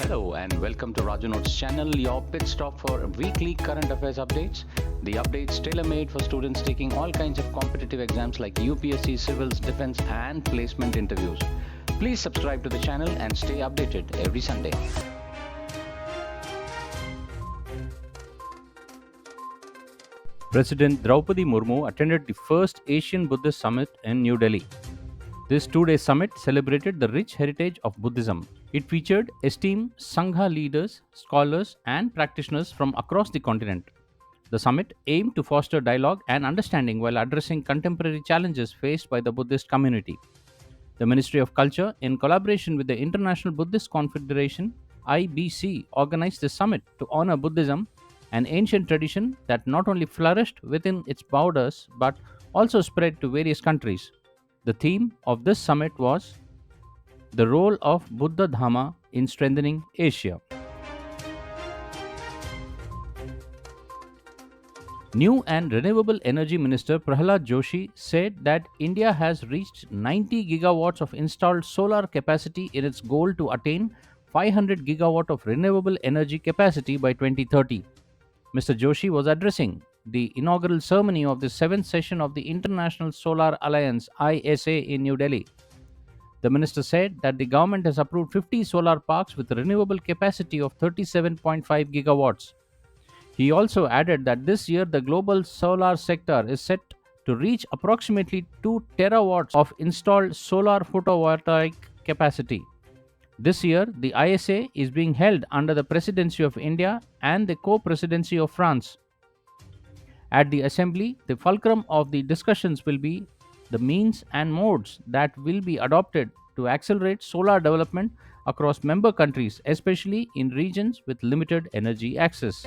Hello and welcome to Raju Notes channel, your pit stop for weekly current affairs updates. The updates tailor-made for students taking all kinds of competitive exams like UPSC, civils, defense and placement interviews. Please subscribe to the channel and stay updated every Sunday. President Draupadi Murmu attended the first Asian Buddhist Summit in New Delhi. This two-day summit celebrated the rich heritage of Buddhism. It featured esteemed Sangha leaders, scholars, and practitioners from across the continent. The summit aimed to foster dialogue and understanding while addressing contemporary challenges faced by the Buddhist community. The Ministry of Culture, in collaboration with the International Buddhist Confederation (IBC), organized this summit to honor Buddhism, an ancient tradition that not only flourished within its borders but also spread to various countries. The theme of this summit was the role of Buddha Dhamma in strengthening Asia. New and Renewable Energy Minister Prahlad Joshi said that India has reached 90 gigawatts of installed solar capacity in its goal to attain 500 gigawatt of renewable energy capacity by 2030. Mr. Joshi was addressing the inaugural ceremony of the 7th session of the International Solar Alliance (ISA) in New Delhi. The minister said that the government has approved 50 solar parks with a renewable capacity of 37.5 gigawatts. He also added that this year the global solar sector is set to reach approximately 2 terawatts of installed solar photovoltaic capacity. This year, the ISA is being held under the presidency of India and the co-presidency of France. At the assembly, the fulcrum of the discussions will be the means and modes that will be adopted to accelerate solar development across member countries, especially in regions with limited energy access.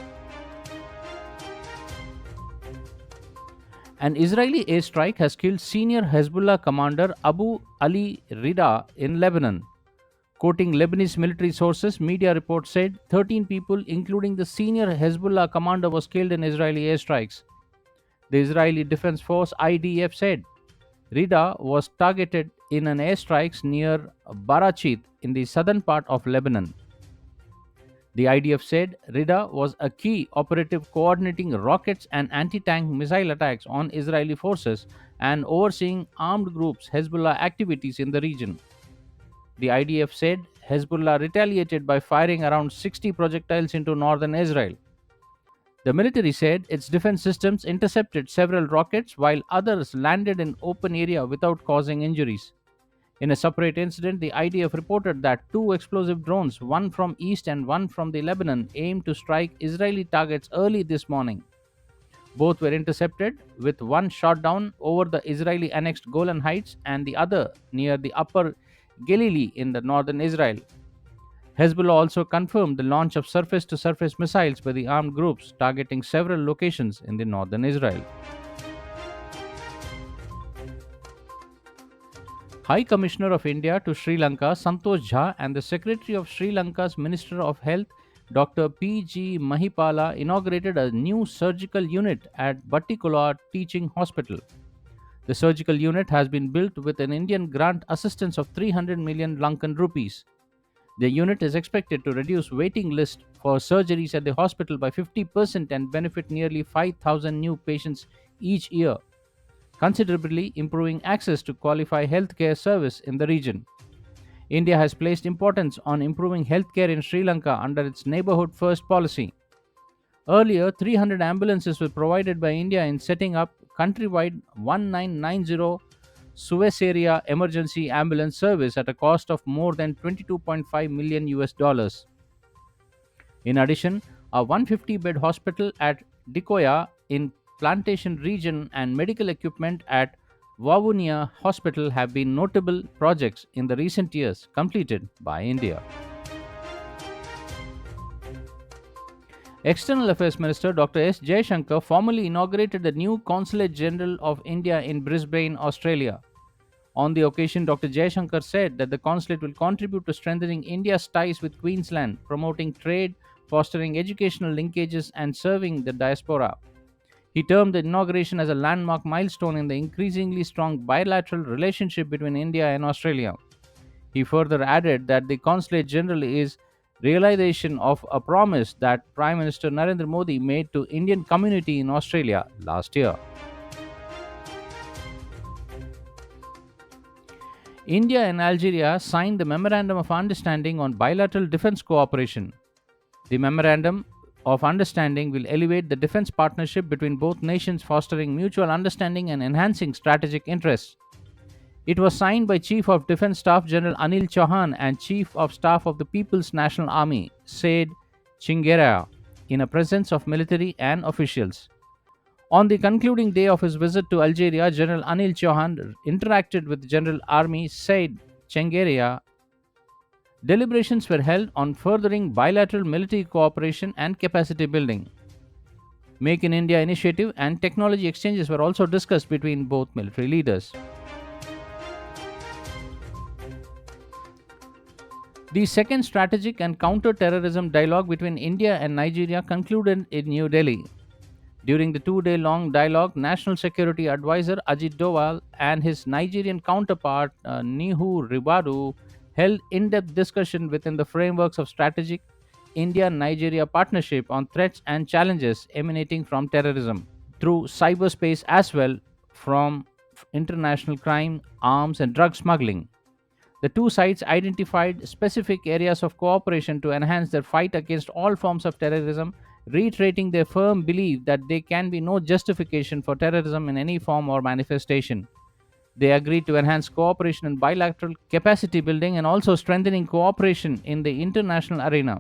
An Israeli airstrike has killed senior Hezbollah commander Abu Ali Rida in Lebanon. Quoting Lebanese military sources, media reports said 13 people, including the senior Hezbollah commander, was killed in Israeli airstrikes. The Israeli Defense Force IDF said Rida was targeted in an airstrike near Barachit in the southern part of Lebanon. The IDF said Rida was a key operative coordinating rockets and anti-tank missile attacks on Israeli forces and overseeing armed groups Hezbollah activities in the region. The IDF said Hezbollah retaliated by firing around 60 projectiles into northern Israel. The military said its defense systems intercepted several rockets while others landed in open area without causing injuries. In a separate incident, the IDF reported that 2 explosive drones, one from east and one from the Lebanon, aimed to strike Israeli targets early this morning. Both were intercepted, with one shot down over the Israeli annexed Golan Heights and the other near the upper Galilee in the northern Israel. Hezbollah also confirmed the launch of surface-to-surface missiles by the armed groups targeting several locations in the northern Israel. High Commissioner of India to Sri Lanka Santosh Jha and the Secretary of Sri Lanka's Minister of Health Dr. P.G. Mahipala inaugurated a new surgical unit at Battikula Teaching Hospital. The surgical unit has been built with an Indian grant assistance of 300 million Lankan rupees. The unit is expected to reduce waiting list for surgeries at the hospital by 50% and benefit nearly 5,000 new patients each year, considerably improving access to qualified healthcare service in the region. India has placed importance on improving healthcare in Sri Lanka under its Neighbourhood First policy. Earlier, 300 ambulances were provided by India in setting up countrywide 1990 Suez area emergency ambulance service at a cost of more than 22.5 million US dollars. In addition, a 150-bed hospital at Dikoya in Plantation region and medical equipment at Vavuniya Hospital have been notable projects in the recent years completed by India. External Affairs Minister Dr. S. Jaishankar formally inaugurated the new Consulate General of India in Brisbane, Australia. On the occasion, Dr. Jaishankar said that the consulate will contribute to strengthening India's ties with Queensland, promoting trade, fostering educational linkages, and serving the diaspora. He termed the inauguration as a landmark milestone in the increasingly strong bilateral relationship between India and Australia. He further added that the Consulate General is realization of a promise that Prime Minister Narendra Modi made to Indian community in Australia last year. India and Algeria signed the Memorandum of Understanding on Bilateral Defense Cooperation. The Memorandum of Understanding will elevate the defense partnership between both nations, fostering mutual understanding and enhancing strategic interests. It was signed by Chief of Defense Staff General Anil Chauhan and Chief of Staff of the People's National Army, Said Chingeria, in a presence of military and officials. On the concluding day of his visit to Algeria, General Anil Chauhan interacted with General Army Said Chingeria. Deliberations were held on furthering bilateral military cooperation and capacity building. Make in India initiative and technology exchanges were also discussed between both military leaders. The second strategic and counter-terrorism dialogue between India and Nigeria concluded in New Delhi. During the two-day long dialogue, National Security Advisor Ajit Doval and his Nigerian counterpart Nihu Ribadu held in-depth discussion within the frameworks of strategic India-Nigeria partnership on threats and challenges emanating from terrorism through cyberspace as well from international crime, arms and drug smuggling. The two sides identified specific areas of cooperation to enhance their fight against all forms of terrorism, reiterating their firm belief that there can be no justification for terrorism in any form or manifestation. They agreed to enhance cooperation in bilateral capacity building and also strengthening cooperation in the international arena.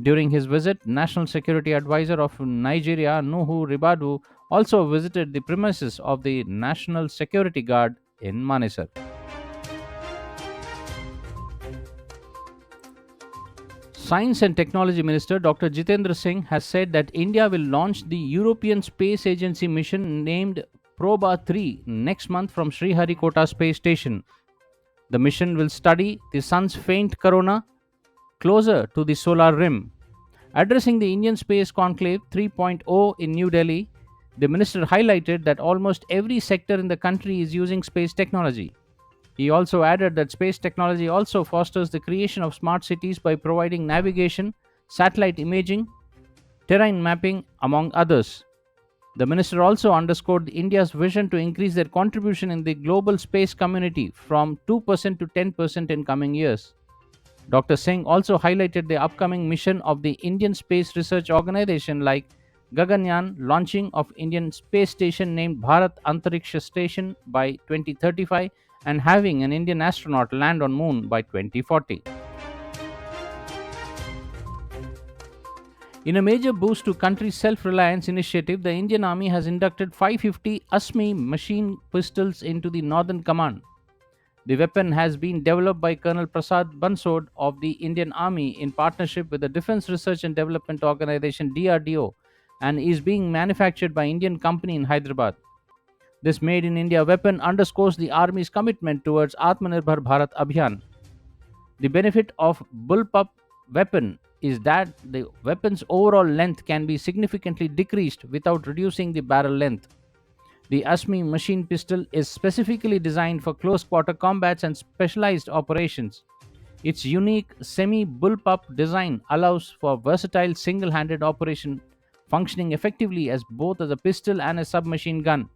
During his visit, National Security Advisor of Nigeria, Nuhu Ribadu, also visited the premises of the National Security Guard in Manesar. Science and Technology Minister Dr. Jitendra Singh has said that India will launch the European Space Agency mission named Proba 3 next month from Sriharikota Space Station. The mission will study the sun's faint corona closer to the solar rim. Addressing the Indian Space Conclave 3.0 in New Delhi, the minister highlighted that almost every sector in the country is using space technology. He also added that space technology also fosters the creation of smart cities by providing navigation, satellite imaging, terrain mapping, among others. The minister also underscored India's vision to increase their contribution in the global space community from 2% to 10% in coming years. Dr. Singh also highlighted the upcoming mission of the Indian Space Research Organization like Gaganyaan launching of Indian space station named Bharat Antariksha Station by 2035 and having an Indian astronaut land on moon by 2040. In a major boost to country's self-reliance initiative, the Indian Army has inducted 550 ASMI machine pistols into the Northern Command. The weapon has been developed by Colonel Prasad Bansod of the Indian Army in partnership with the Defense Research and Development Organization DRDO and is being manufactured by Indian company in Hyderabad. This Made in India weapon underscores the Army's commitment towards Atmanirbhar Bharat Abhiyan. The benefit of bullpup weapon is that the weapon's overall length can be significantly decreased without reducing the barrel length. The ASMI machine pistol is specifically designed for close quarter combats and specialized operations. Its unique semi-bullpup design allows for versatile single-handed operation, functioning effectively as both as a pistol and a submachine gun.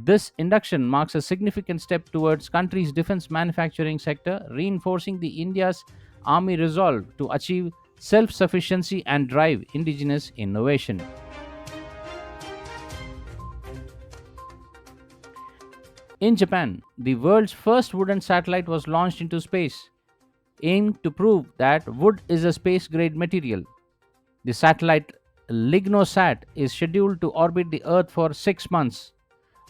This induction marks a significant step towards country's defense manufacturing sector, reinforcing the India's army resolve to achieve self-sufficiency and drive indigenous innovation. In Japan, the world's first wooden satellite was launched into space, aimed to prove that wood is a space-grade material. The satellite LignoSat is scheduled to orbit the Earth for 6 months.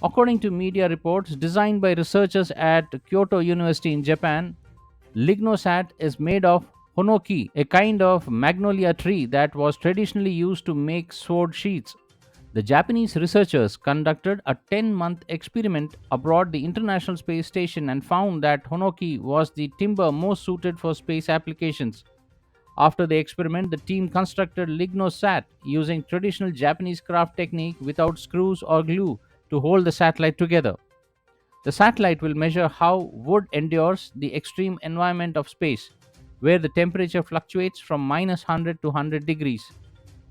According to media reports designed by researchers at Kyoto University in Japan, LignoSat is made of honoki, a kind of magnolia tree that was traditionally used to make sword sheaths. The Japanese researchers conducted a 10-month experiment aboard the International Space Station and found that honoki was the timber most suited for space applications. After the experiment, the team constructed LignoSat using traditional Japanese craft technique without screws or glue to hold the satellite together. The satellite will measure how wood endures the extreme environment of space. where the temperature fluctuates from minus 100 to 100 degrees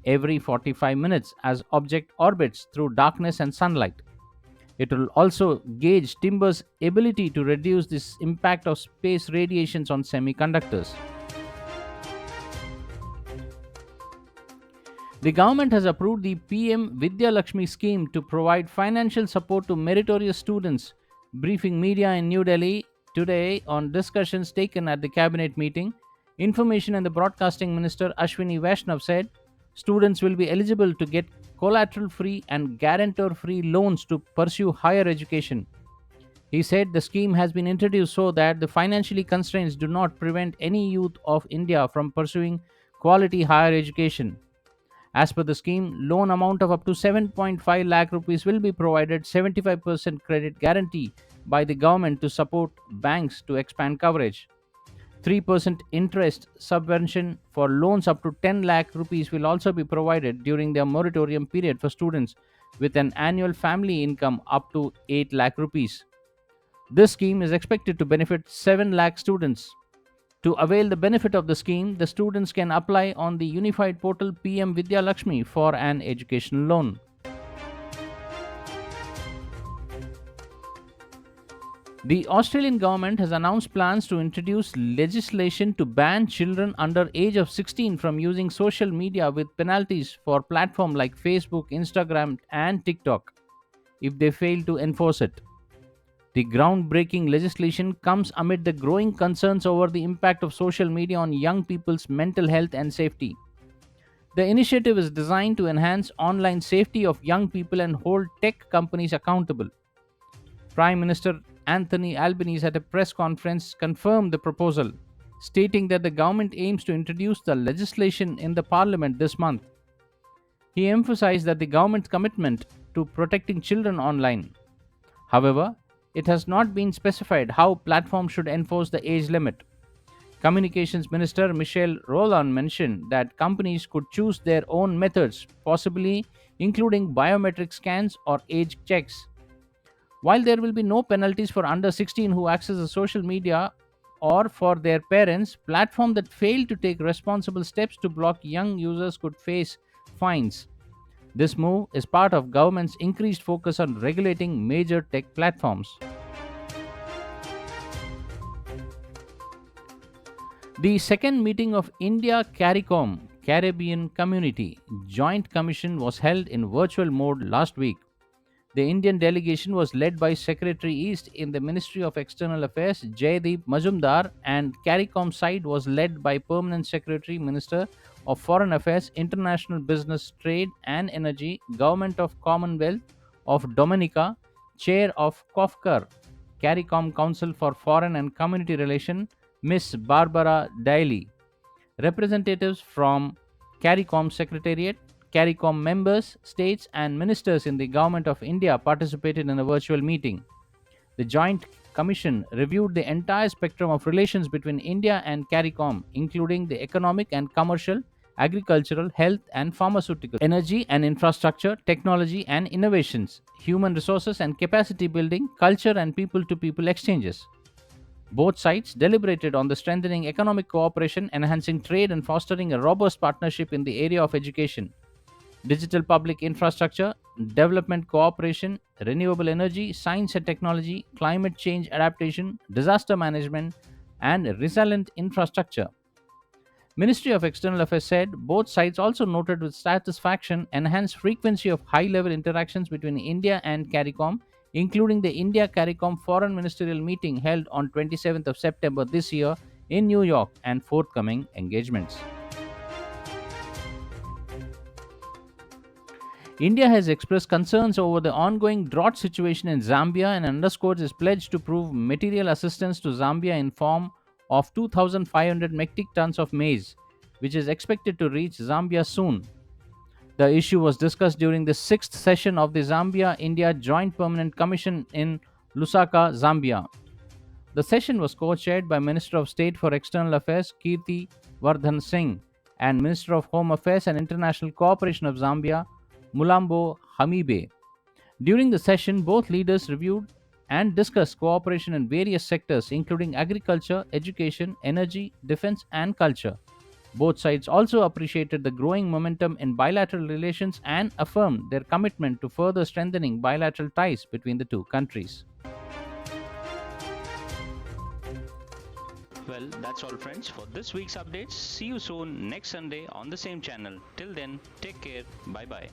every 45 minutes as object orbits through darkness and sunlight. It will also gauge timber's ability to reduce this impact of space radiations on semiconductors. The government has approved the PM Vidyalakmi scheme to provide financial support to meritorious students, briefing media in New Delhi today on discussions taken at the cabinet meeting. Information and the Broadcasting Minister Ashwini Vaishnav said students will be eligible to get collateral free and guarantor free loans to pursue higher education. He said the scheme has been introduced so that the financially constraints do not prevent any youth of India from pursuing quality higher education. As per the scheme, loan amount of up to 7.5 lakh rupees will be provided 75% credit guarantee by the government to support banks to expand coverage. 3% interest subvention for loans up to 10 lakh rupees will also be provided during their moratorium period for students with an annual family income up to 8 lakh rupees. This scheme is expected to benefit 7 lakh students. To avail the benefit of the scheme, the students can apply on the unified portal PM Vidyalakshmi for an educational loan. The Australian government has announced plans to introduce legislation to ban children under age of 16 from using social media with penalties for platforms like Facebook, Instagram, and TikTok if they fail to enforce it. The groundbreaking legislation comes amid the growing concerns over the impact of social media on young people's mental health and safety. The initiative is designed to enhance online safety of young people and hold tech companies accountable. Prime Minister Anthony Albanese at a press conference confirmed the proposal, stating that the government aims to introduce the legislation in the parliament this month. He emphasized that the government's commitment to protecting children online. However, it has not been specified how platforms should enforce the age limit. Communications Minister Michelle Rowland mentioned that companies could choose their own methods, possibly including biometric scans or age checks. While there will be no penalties for under 16 who access the social media or for their parents, platforms that fail to take responsible steps to block young users could face fines. This move is part of government's increased focus on regulating major tech platforms. The second meeting of India CARICOM Caribbean Community Joint Commission was held in virtual mode last week. The Indian delegation was led by Secretary East in the Ministry of External Affairs Jaideep Majumdar, and CARICOM side was led by Permanent Secretary Minister of Foreign Affairs, International Business, Trade and Energy, Government of Commonwealth of Dominica, Chair of COFCAR, CARICOM Council for Foreign and Community Relation, Miss Barbara Daly. Representatives from CARICOM Secretariat, CARICOM members, states, and ministers in the Government of India participated in a virtual meeting. The Joint Commission reviewed the entire spectrum of relations between India and CARICOM, including the economic and commercial, agricultural, health and pharmaceutical, energy and infrastructure, technology and innovations, human resources and capacity building, culture and people to people exchanges. Both sides deliberated on the strengthening economic cooperation, enhancing trade, and fostering a robust partnership in the area of education, digital public infrastructure, development cooperation, renewable energy, science and technology, climate change adaptation, disaster management, and resilient infrastructure. Ministry of External Affairs said both sides also noted with satisfaction enhanced frequency of high-level interactions between India and CARICOM, including the India CARICOM Foreign Ministerial meeting held on 27th of September this year in New York and forthcoming engagements. India has expressed concerns over the ongoing drought situation in Zambia and underscores its pledge to prove material assistance to Zambia in form of 2,500 metric tons of maize, which is expected to reach Zambia soon. The issue was discussed during the sixth session of the Zambia India Joint Permanent Commission in Lusaka, Zambia. The session was co chaired by Minister of State for External Affairs Kirti Vardhan Singh and Minister of Home Affairs and International Cooperation of Zambia Mulambo Hamibe. During the session, both leaders reviewed and discussed cooperation in various sectors, including agriculture, education, energy, defense, and culture. Both sides also appreciated the growing momentum in bilateral relations and affirmed their commitment to further strengthening bilateral ties between the two countries. Well, that's all, friends, for this week's updates. See you soon next Sunday on the same channel. Till then, take care. Bye bye.